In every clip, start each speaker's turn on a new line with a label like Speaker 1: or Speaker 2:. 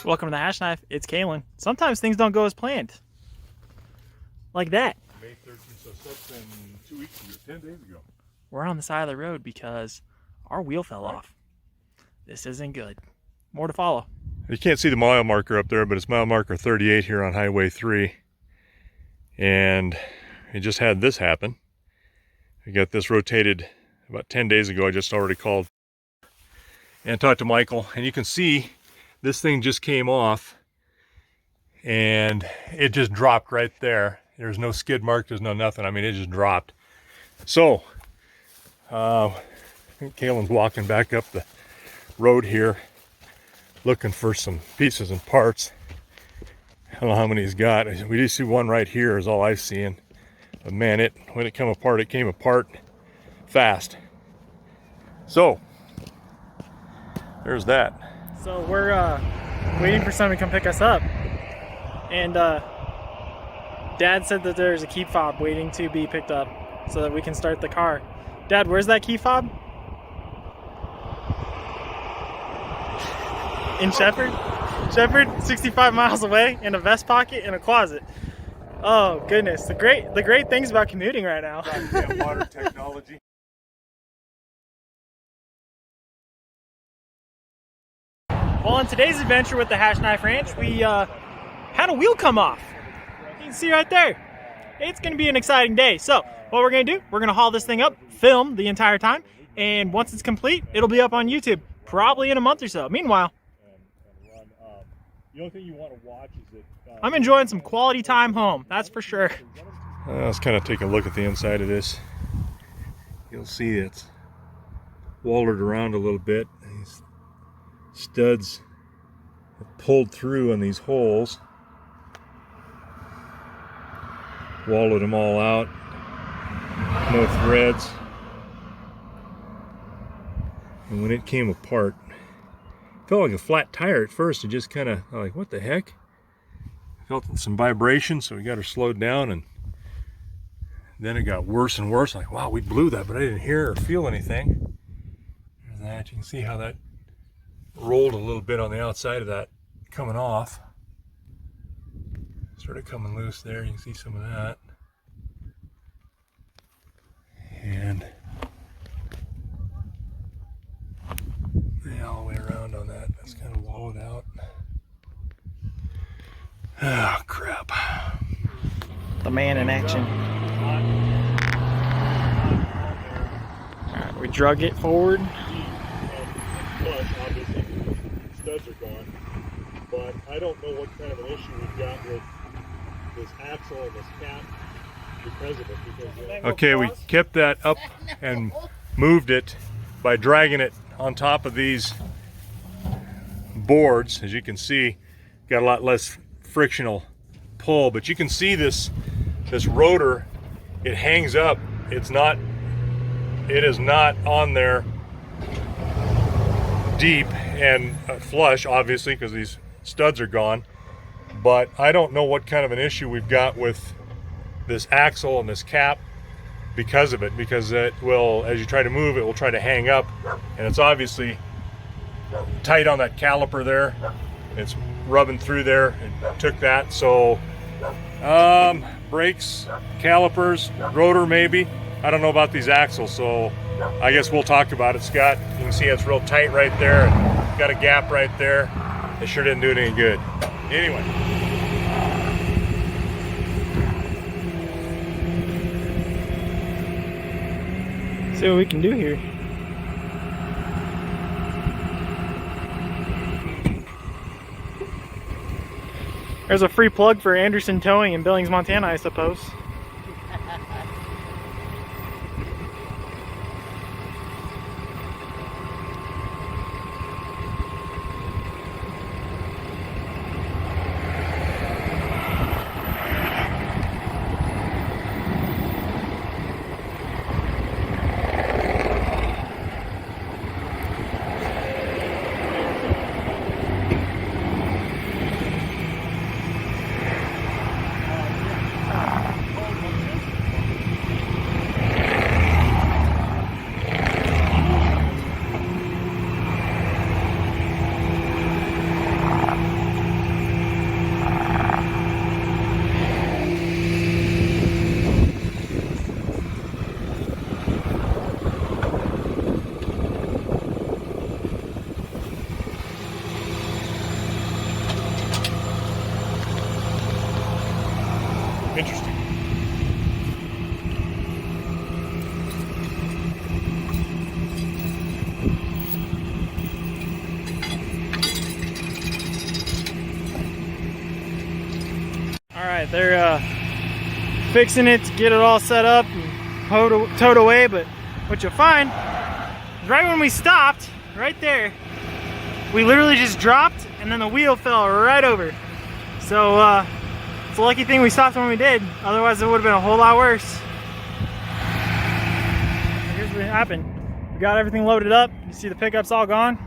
Speaker 1: Welcome to the Hashknife. It's Calen. Sometimes things don't go as planned. Like that.
Speaker 2: May 13th, so that's been 2 weeks ago, 10 days ago.
Speaker 1: We're on the side of the road because our wheel fell off. This isn't good. More to follow.
Speaker 2: You can't see the mile marker up there, but it's mile marker 38 here on Highway 3. And it just had this happen. I got this rotated about 10 days ago. I just already called and talked to Michael, and you can see this thing just came off and it just dropped right there. There's no skid mark, there's no nothing. I mean, it just dropped. So I think Calen's walking back up the road here looking for some pieces and parts. I don't know how many he's got. We do see one right here is all I've seen. But man, when it came apart fast. So there's that.
Speaker 1: So we're waiting for someone to come pick us up. And Dad said that there's a key fob waiting to be picked up so that we can start the car. Dad, where's that key fob? In Shepherd? Shepherd, 65 miles away, in a vest pocket in a closet. Oh goodness, the great things about commuting right now.
Speaker 2: Modern technology.
Speaker 1: Well, on today's adventure with the Hashknife Ranch, we had a wheel come off. You can see right there. It's going to be an exciting day. So what we're going to do, we're going to haul this thing up, film the entire time, and once it's complete, it'll be up on YouTube, probably in a month or so. Meanwhile,
Speaker 2: the only thing you want to watch is that
Speaker 1: I'm enjoying some quality time home, that's for sure.
Speaker 2: let's kind of take a look at the inside of this. You'll see it's wallered around a little bit. These studs have pulled through on these holes, wallowed them all out, no threads. And when it came apart, it felt like a flat tire at first. It just kind of like, what the heck? Felt some vibration, so we got her slowed down, and then it got worse and worse. Like, wow, we blew that, but I didn't hear or feel anything. There's that. You can see how that rolled a little bit on the outside of that coming off. Started coming loose there. You can see some of that. And all the way around on that. That's kind of wallowed out. Oh, crap.
Speaker 1: The man in action. All right, we drug it forward.
Speaker 2: Plus, obviously, studs are gone. But I don't know what kind of an issue we've got with this axle and this cap because of it. Okay, we kept that up and moved it by dragging it on top of these boards. As you can see, got a lot less frictional pull, but you can see this rotor, it hangs up. It is not on there deep and flush, obviously, because these studs are gone. But I don't know what kind of an issue we've got with this axle and this cap because of it, because it will, as you try to move, it will try to hang up, and it's obviously tight on that caliper there. It's rubbing through there. It took that. So brakes, calipers, rotor maybe. I don't know about these axles, so I guess we'll talk about it, Scott. You can see it's real tight right there, and got a gap right there. It sure didn't do it any good. Anyway.
Speaker 1: See what we can do here. There's a free plug for Anderson Towing in Billings, Montana, I suppose. right, they're fixing it to get it all set up and towed away. But what you'll find is right when we stopped, right there, we literally just dropped and then the wheel fell right over. So it's a lucky thing we stopped when we did, otherwise it would have been a whole lot worse. Here's what happened. We got everything loaded up. You see the pickup's all gone.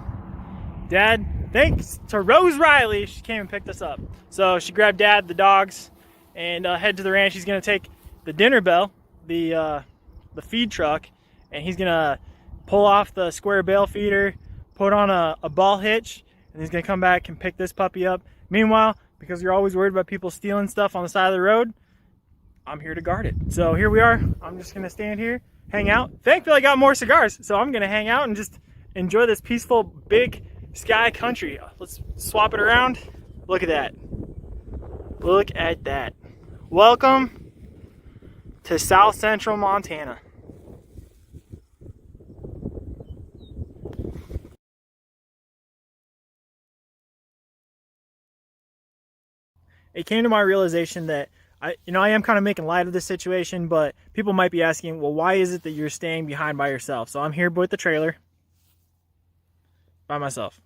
Speaker 1: Dad, thanks to Rose Riley, she came and picked us up. So she grabbed Dad, the dogs, and head to the ranch. He's gonna take the dinner bell, the feed truck, and he's gonna pull off the square bale feeder, put on a ball hitch, and he's gonna come back and pick this puppy up. Meanwhile, because you're always worried about people stealing stuff on the side of the road, I'm here to guard it. So here we are. I'm just gonna stand here, hang out. Thankfully I got more cigars, so I'm gonna hang out and just enjoy this peaceful big sky country. Let's swap it around. Look at that. Look at that. Welcome to South Central Montana. It came to my realization that I am kind of making light of this situation, but people might be asking, well, why is it that you're staying behind by yourself? So I'm here with the trailer by myself.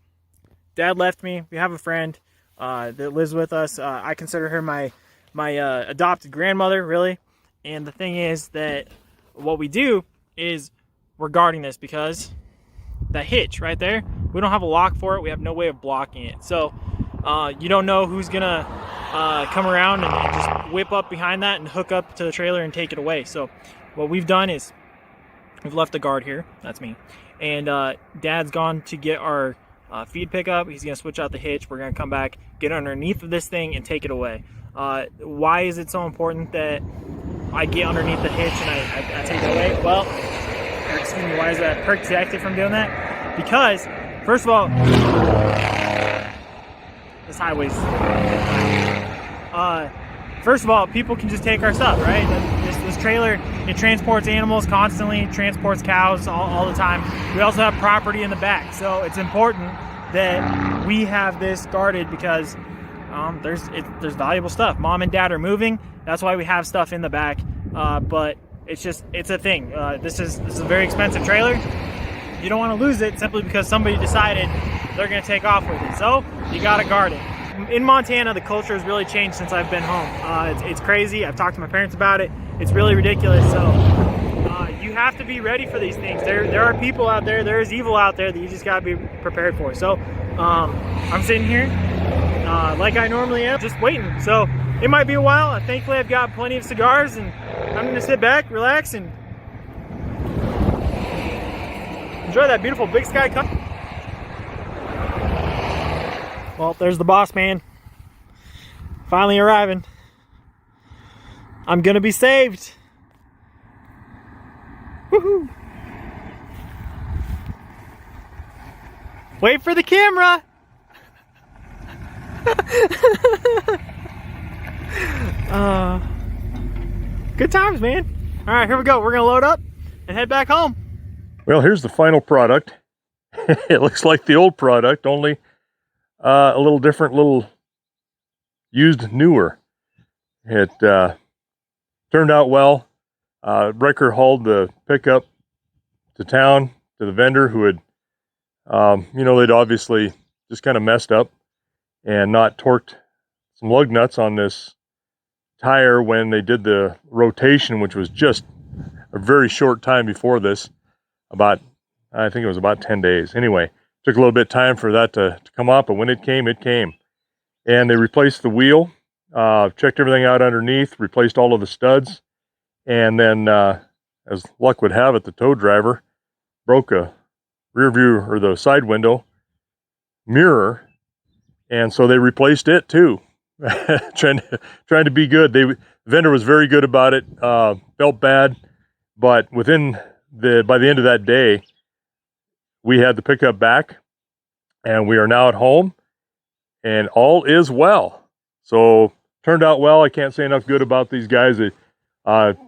Speaker 1: Dad left me. We have a friend that lives with us. I consider her my adopted grandmother, really. And the thing is that what we do is we're guarding this because that hitch right there, we don't have a lock for it. We have no way of blocking it. So you don't know who's gonna come around and just whip up behind that and hook up to the trailer and take it away. So what we've done is we've left the guard here. That's me. And Dad's gone to get our feed pickup. He's gonna switch out the hitch. We're gonna come back, get underneath of this thing and take it away. Why is it so important that I get underneath the hitch and I take it away? Well, you're asking me, why is that protected from doing that? Because, first of all, this highway's first of all, people can just take our stuff, right? This trailer, it transports animals constantly, transports cows all the time. We also have property in the back, so it's important that we have this guarded because there's valuable stuff. Mom and Dad are moving, that's why we have stuff in the back. But it's a thing. This is a very expensive trailer. You don't want to lose it simply because somebody decided they're going to take off with it. So you got to guard it. In Montana, the culture has really changed since I've been home. It's crazy. I've talked to my parents about it. It's really ridiculous. So you have to be ready for these things. There are people out there, there is evil out there that you just got to be prepared for. So I'm sitting here like I normally am, just waiting. So it might be a while. Thankfully, I've got plenty of cigars, and I'm going to sit back, relax, and enjoy that beautiful big sky country. Well, there's the boss man finally arriving. I'm gonna be saved. Woohoo! Wait for the camera. Good times, man. All right, here we go. We're gonna load up and head back home.
Speaker 2: Well, here's the final product. It looks like the old product, only a little different, little used newer. It turned out well. Wrecker hauled the pickup to town to the vendor who had, they'd obviously just kind of messed up and not torqued some lug nuts on this tire when they did the rotation, which was just a very short time before this, I think it was about 10 days. Anyway, took a little bit of time for that to come up, but when it came, it came. And they replaced the wheel, checked everything out underneath, replaced all of the studs, and then, as luck would have it, the tow driver broke a rear view or the side window mirror, and so they replaced it too. trying to be good. The vendor was very good about it. Felt bad, but by the end of that day, we had the pickup back, and we are now at home, and all is well. So turned out well. I can't say enough good about these guys that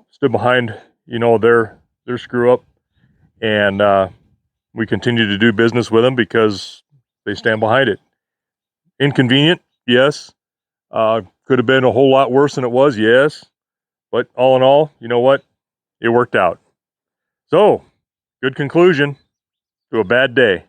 Speaker 2: stood behind, their screw up, and we continue to do business with them because they stand behind it. Inconvenient, yes. Could have been a whole lot worse than it was, yes. But all in all, you know what? It worked out. So, good conclusion to a bad day.